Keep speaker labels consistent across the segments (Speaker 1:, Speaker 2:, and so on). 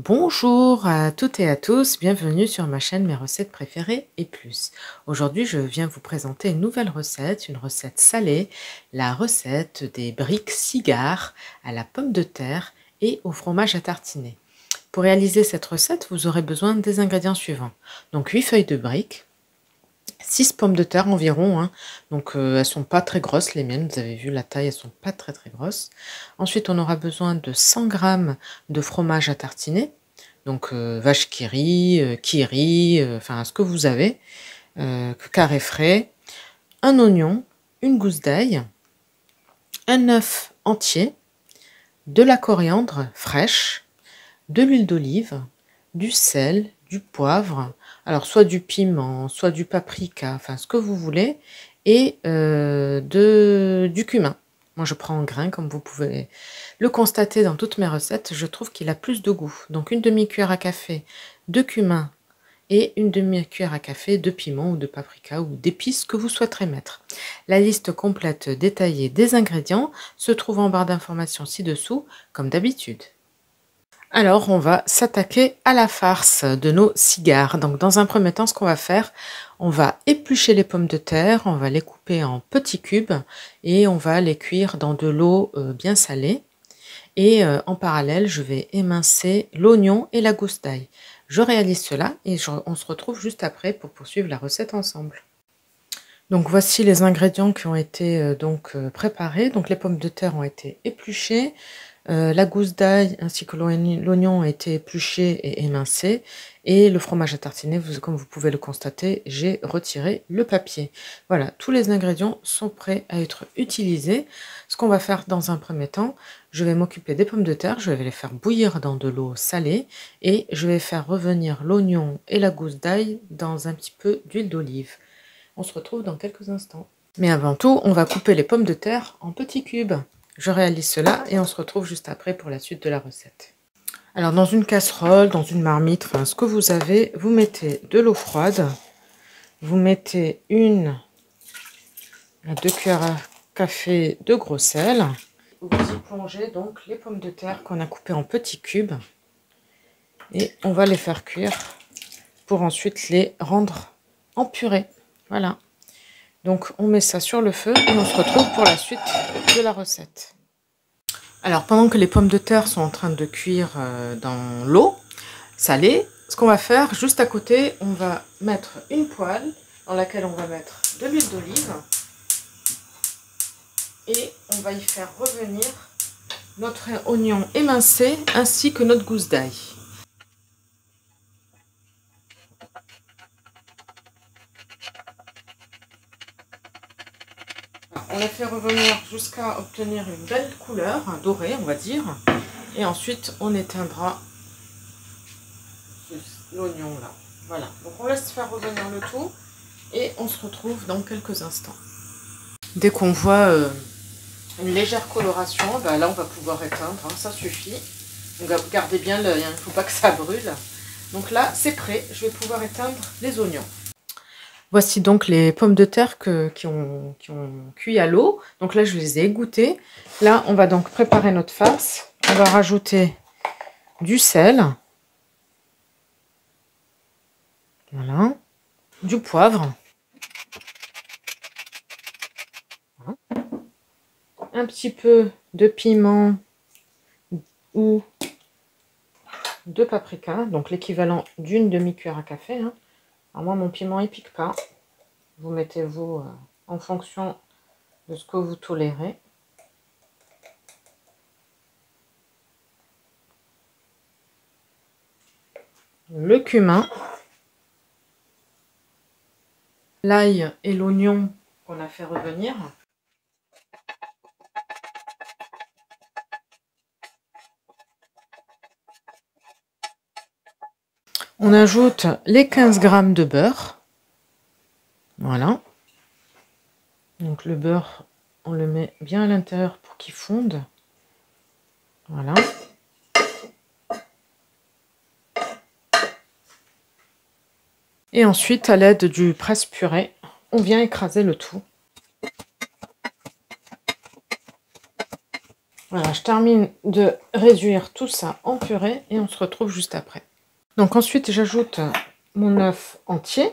Speaker 1: Bonjour à toutes et à tous, bienvenue sur ma chaîne Mes recettes préférées et plus. Aujourd'hui, je viens vous présenter une nouvelle recette, une recette salée, la recette des briques cigares à la pomme de terre et au fromage à tartiner. Pour réaliser cette recette, vous aurez besoin des ingrédients suivants. Donc 8 feuilles de briques, 6 pommes de terre environ, hein. Donc elles sont pas très grosses les miennes, vous avez vu la taille, elles sont pas très grosses. Ensuite on aura besoin de 100 g de fromage à tartiner, donc vache qui rit, enfin ce que vous avez, carré frais, un oignon, une gousse d'ail, un œuf entier, de la coriandre fraîche, de l'huile d'olive, du sel, du poivre, alors soit du piment, soit du paprika, enfin ce que vous voulez, et du cumin. Moi je prends en grains, comme vous pouvez le constater dans toutes mes recettes, je trouve qu'il a plus de goût. Donc une demi-cuillère à café de cumin et une demi-cuillère à café de piment ou de paprika ou d'épices que vous souhaiterez mettre. La liste complète détaillée des ingrédients se trouve en barre d'informations ci-dessous, comme d'habitude. Alors, on va s'attaquer à la farce de nos cigares. Donc, dans un premier temps, ce qu'on va faire, on va éplucher les pommes de terre, on va les couper en petits cubes et on va les cuire dans de l'eau bien salée. Et en parallèle, je vais émincer l'oignon et la gousse d'ail. Je réalise cela et on se retrouve juste après pour poursuivre la recette ensemble. Donc, voici les ingrédients qui ont été préparés. Donc, les pommes de terre ont été épluchées. La gousse d'ail ainsi que l'oignon a été épluché et émincé, et le fromage à tartiner, comme vous pouvez le constater, j'ai retiré le papier. Voilà, tous les ingrédients sont prêts à être utilisés. Ce qu'on va faire dans un premier temps, je vais m'occuper des pommes de terre, je vais les faire bouillir dans de l'eau salée et je vais faire revenir l'oignon et la gousse d'ail dans un petit peu d'huile d'olive. On se retrouve dans quelques instants. Mais avant tout, on va couper les pommes de terre en petits cubes. Je réalise cela et on se retrouve juste après pour la suite de la recette. Alors dans une casserole, dans une marmite, enfin ce que vous avez, vous mettez de l'eau froide, vous mettez 1 à 2 cuillères à café de gros sel, vous y plongez donc les pommes de terre qu'on a coupées en petits cubes et on va les faire cuire pour ensuite les rendre en purée. Voilà. Donc on met ça sur le feu et on se retrouve pour la suite de la recette. Alors pendant que les pommes de terre sont en train de cuire dans l'eau salée, ce qu'on va faire, juste à côté, on va mettre une poêle dans laquelle on va mettre de l'huile d'olive et on va y faire revenir notre oignon émincé ainsi que notre gousse d'ail. On les fait revenir jusqu'à obtenir une belle couleur dorée, on va dire. Et ensuite, on éteindra l'oignon là. Voilà. Donc, on laisse faire revenir le tout et on se retrouve dans quelques instants. Dès qu'on voit une légère coloration, ben là, on va pouvoir éteindre. Hein, ça suffit. Donc, gardez bien l'œil, il ne faut pas que ça brûle. Donc là, c'est prêt. Je vais pouvoir éteindre les oignons. Voici donc les pommes de terre qui ont cuit à l'eau. Donc là, je les ai égouttées. Là, on va donc préparer notre farce. On va rajouter du sel. Voilà. Du poivre. Voilà. Un petit peu de piment ou de paprika. Donc l'équivalent d'une demi-cuillère à café. Hein. Alors moi, mon piment, il pique pas. Vous mettez-vous en fonction de ce que vous tolérez. Le cumin. L'ail et l'oignon qu'on a fait revenir. On ajoute les 15 g de beurre. Voilà. Donc le beurre, on le met bien à l'intérieur pour qu'il fonde. Voilà. Et ensuite, à l'aide du presse-purée, on vient écraser le tout. Voilà, je termine de réduire tout ça en purée et on se retrouve juste après. Donc ensuite, j'ajoute mon œuf entier.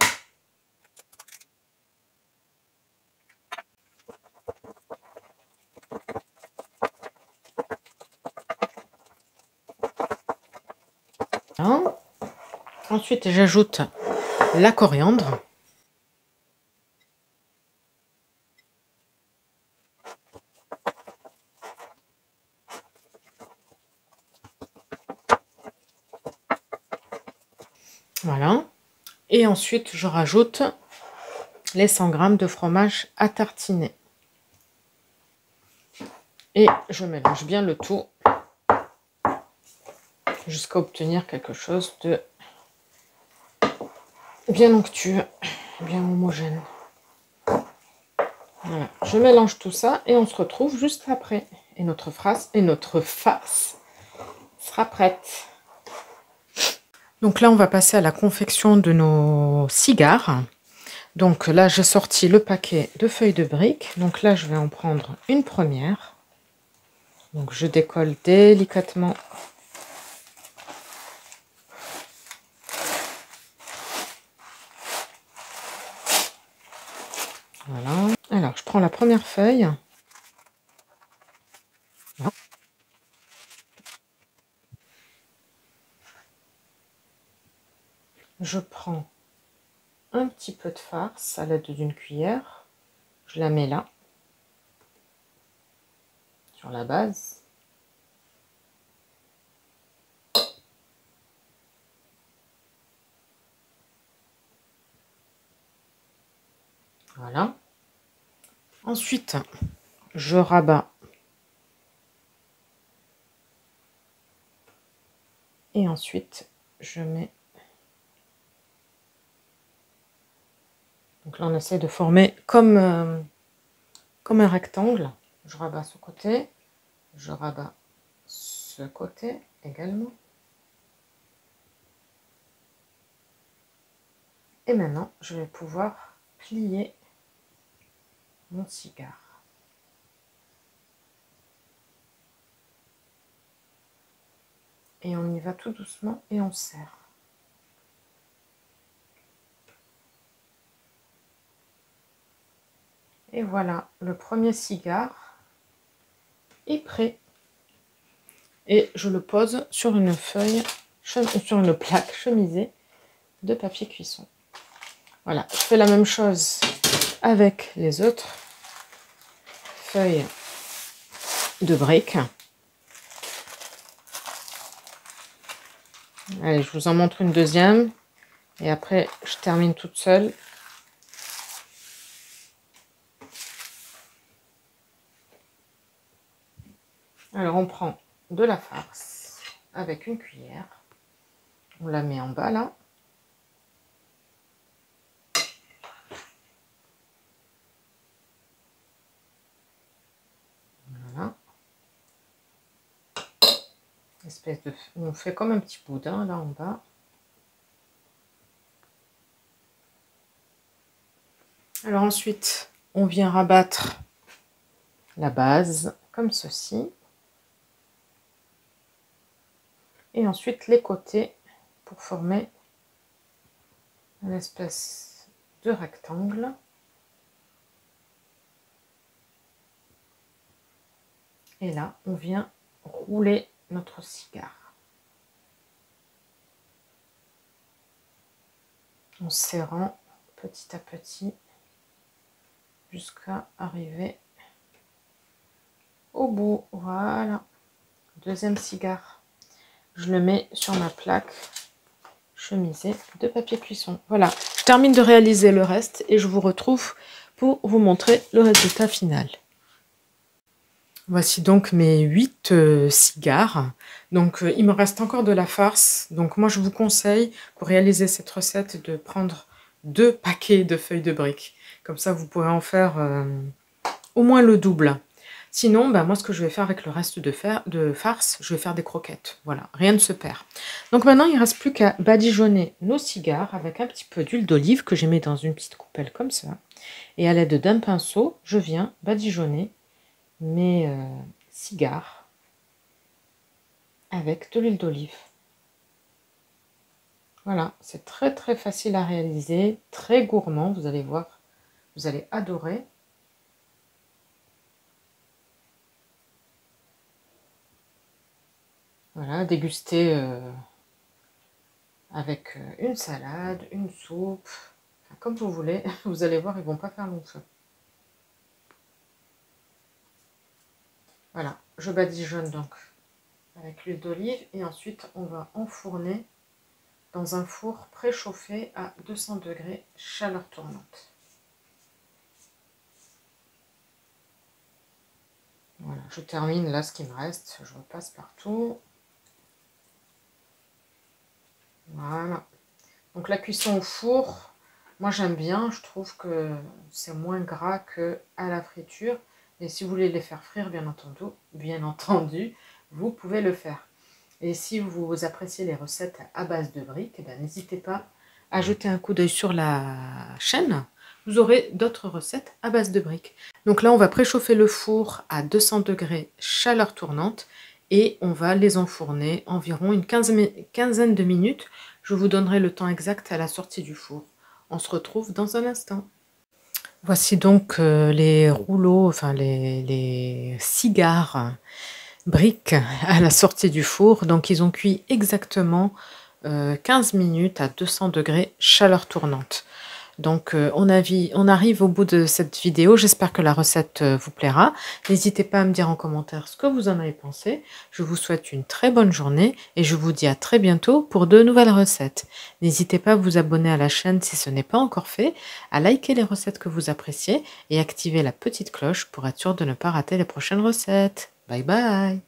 Speaker 1: Voilà. Ensuite, j'ajoute la coriandre. Voilà. Et ensuite, je rajoute les 100 g de fromage à tartiner. Et je mélange bien le tout jusqu'à obtenir quelque chose de bien onctueux, bien homogène. Voilà. Je mélange tout ça et on se retrouve juste après. Et notre farce sera prête. Donc là, on va passer à la confection de nos cigares. Donc là, j'ai sorti le paquet de feuilles de briques. Donc là, je vais en prendre une première. Donc je décolle délicatement. Voilà. Alors, je prends la première feuille. Voilà. Je prends un petit peu de farce à l'aide d'une cuillère. Je la mets là, sur la base. Voilà. Ensuite, je rabats. Et ensuite, je mets... Donc là, on essaie de former comme un rectangle. Je rabats ce côté. Je rabats ce côté également. Et maintenant, je vais pouvoir plier mon cigare. Et on y va tout doucement et on serre. Et voilà, le premier cigare est prêt. Et je le pose sur une feuille, sur une plaque chemisée de papier cuisson. Voilà, je fais la même chose avec les autres feuilles de briques. Allez, je vous en montre une deuxième. Et après, je termine toute seule. Alors, on prend de la farce avec une cuillère. On la met en bas, là. Voilà. Espèce de... On fait comme un petit boudin, là, en bas. Alors ensuite, on vient rabattre la base, comme ceci. Et ensuite les côtés pour former une espèce de rectangle. Et là, on vient rouler notre cigare. En serrant petit à petit jusqu'à arriver au bout. Voilà. Deuxième cigare. Je le mets sur ma plaque chemisée de papier cuisson. Voilà, je termine de réaliser le reste et je vous retrouve pour vous montrer le résultat final. Voici donc mes 8 cigares. Donc il me reste encore de la farce. Donc moi je vous conseille pour réaliser cette recette de prendre 2 paquets de feuilles de briques. Comme ça vous pourrez en faire au moins le double. Sinon, moi, ce que je vais faire avec le reste de farce, je vais faire des croquettes. Voilà, rien ne se perd. Donc maintenant, il ne reste plus qu'à badigeonner nos cigares avec un petit peu d'huile d'olive que j'ai mis dans une petite coupelle comme ça. Et à l'aide d'un pinceau, je viens badigeonner mes cigares avec de l'huile d'olive. Voilà, c'est très très facile à réaliser, très gourmand, vous allez voir, vous allez adorer. Voilà, déguster avec une salade, une soupe, enfin, comme vous voulez. Vous allez voir, ils vont pas faire long feu. Voilà, je badigeonne donc avec l'huile d'olive et ensuite on va enfourner dans un four préchauffé à 200 degrés, chaleur tournante. Voilà, je termine là ce qui me reste, je repasse partout. Voilà. Donc la cuisson au four, moi j'aime bien, je trouve que c'est moins gras que à la friture. Et si vous voulez les faire frire, bien entendu, vous pouvez le faire. Et si vous appréciez les recettes à base de briques, eh ben, n'hésitez pas à jeter un coup d'œil sur la chaîne. Vous aurez d'autres recettes à base de briques. Donc là, on va préchauffer le four à 200 degrés, chaleur tournante, et on va les enfourner environ une quinzaine de minutes. Je vous donnerai le temps exact à la sortie du four. On se retrouve dans un instant. Voici donc les rouleaux, enfin les cigares briques à la sortie du four. Donc ils ont cuit exactement 15 minutes à 200 degrés, chaleur tournante. Donc on arrive au bout de cette vidéo, j'espère que la recette vous plaira. N'hésitez pas à me dire en commentaire ce que vous en avez pensé. Je vous souhaite une très bonne journée et je vous dis à très bientôt pour de nouvelles recettes. N'hésitez pas à vous abonner à la chaîne si ce n'est pas encore fait, à liker les recettes que vous appréciez et activer la petite cloche pour être sûr de ne pas rater les prochaines recettes. Bye bye!